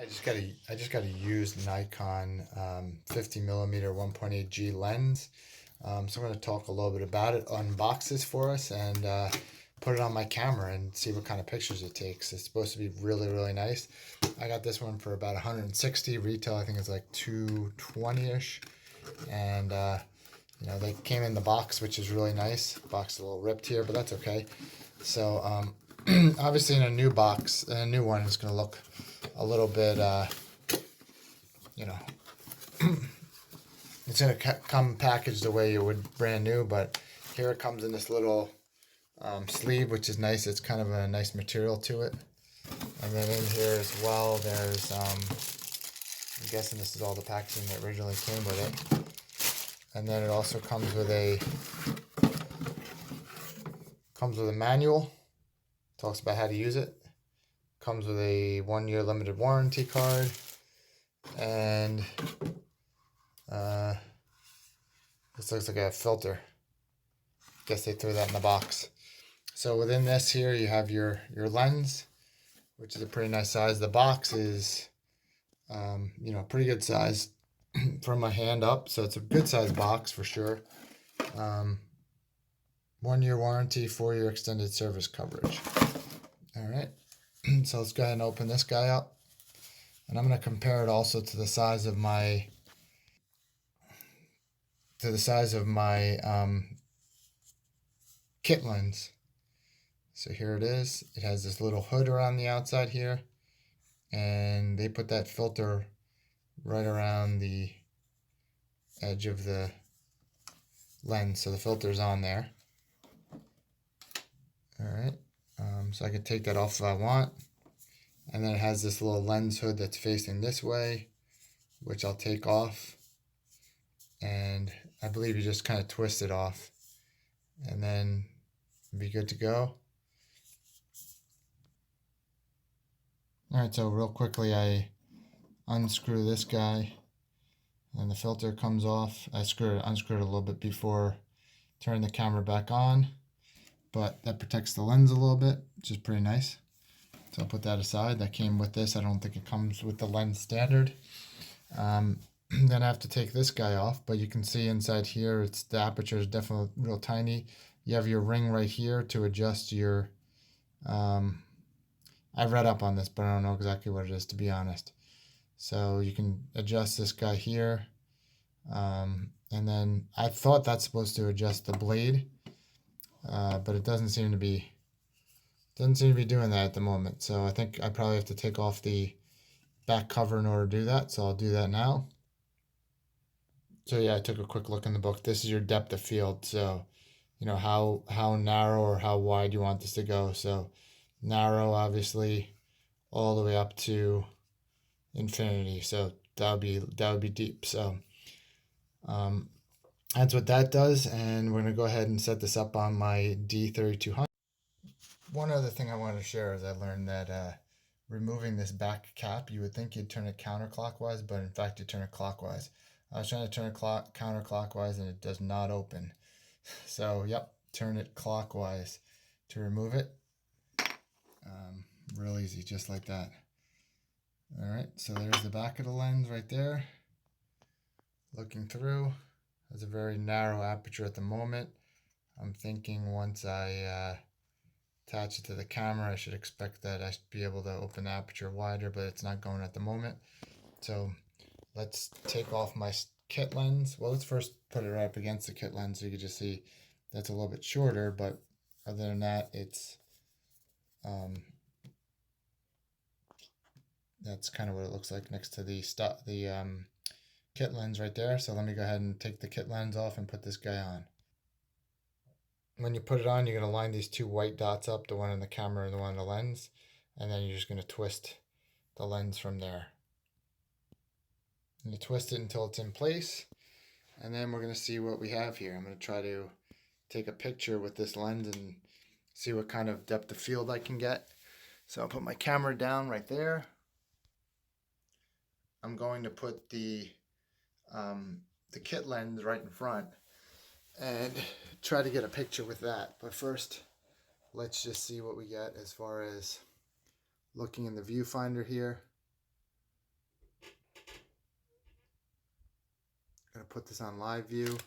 I just got a used Nikon 50mm 1.8G lens. So I'm going to talk a little bit about it, unbox this for us, and put it on my camera and see what kind of pictures it takes. It's supposed to be really, really nice. I got this one for about 160 retail. I think it's like 220-ish, and you know, they came in the box, which is really nice. The box is a little ripped here, but that's okay. So obviously, in a new box, a new one is going to look a little bit, you know, it's going to come packaged the way you would brand new, but here it comes in this little sleeve, which is nice. It's kind of a nice material to it. And then in here as well, there's, I'm guessing this is all the packaging that originally came with it. And then it also comes with a manual. Talks about how to use it. Comes with a 1-year limited warranty card, and this looks like a filter. Guess they threw that in the box. So within this here, you have your lens, which is a pretty nice size. The box is, you know, pretty good size from my hand up, so it's a good size box for sure. 1-year warranty, 4-year extended service coverage. All right. So let's go ahead and open this guy up, and I'm going to compare it also to the size of my kit lens. So here it is. It has this little hood around the outside here, and they put that filter right around the edge of the lens, so the filter's on there. All right. So I can take that off if I want. And then it has this little lens hood that's facing this way, which I'll take off. And I believe you just kind of twist it off, and then be good to go. All right, so real quickly, I unscrew this guy, and the filter comes off. I unscrewed it a little bit before turning the camera back on, but that protects the lens a little bit, which is pretty nice. So I'll put that aside. That came with this. I don't think it comes with the lens standard. Then I have to take this guy off, but you can see inside here, the aperture is definitely real tiny. You have your ring right here to adjust your, I've read up on this, but I don't know exactly what it is, to be honest. So you can adjust this guy here. And then I thought that's supposed to adjust the blade, but it doesn't seem to be doing that at the moment. So I think I probably have to take off the back cover in order to do that. So I'll do that now. So yeah, I took a quick look in the book. This is your depth of field. So, you know, how narrow or how wide you want this to go. So narrow, obviously, all the way up to infinity. So that would be deep. So that's what that does. And we're gonna go ahead and set this up on my D3200. One other thing I wanted to share is I learned that removing this back cap, you would think you'd turn it counterclockwise, but in fact you turn it clockwise. I was trying to turn it counterclockwise and it does not open. So yep, turn it clockwise to remove it. Real easy, just like that. All right, so there's the back of the lens right there. Looking through, has a very narrow aperture at the moment. I'm thinking once I attach it to the camera, I should expect that I should be able to open the aperture wider, but it's not going at the moment. So let's take off my kit lens. Well, let's first put it right up against the kit lens so you can just see that's a little bit shorter, but other than that, it's that's kind of what it looks like next to the kit lens right there. So let me go ahead and take the kit lens off and put this guy on. When you put it on, you're going to line these two white dots up, the one in the camera and the one in the lens, and then you're just going to twist the lens from there. And you twist it until it's in place, and then we're going to see what we have here. I'm going to try to take a picture with this lens and see what kind of depth of field I can get. So I'll put my camera down right there. I'm going to put the kit lens right in front and try to get a picture with that. But first, let's just see what we get as far as looking in the viewfinder here. put this on live view.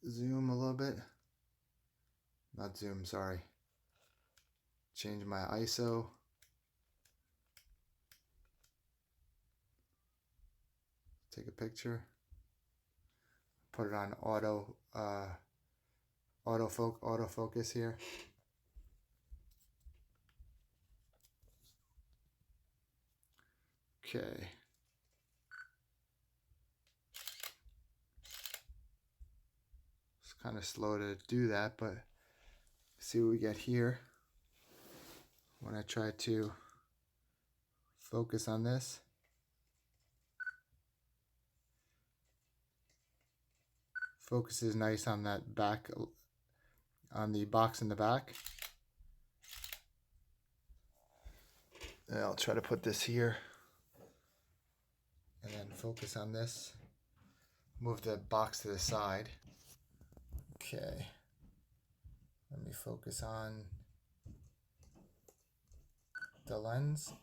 Zoom a little bit. Not zoom, sorry. Change my ISO. Take a picture. Put it on autofocus here. Okay. It's kind of slow to do that, but see what we get here. When I try to focus on this, focus is nice on that back, on the box in the back. And I'll try to put this here and then focus on this. Move the box to the side. Okay. Let me focus on the lens.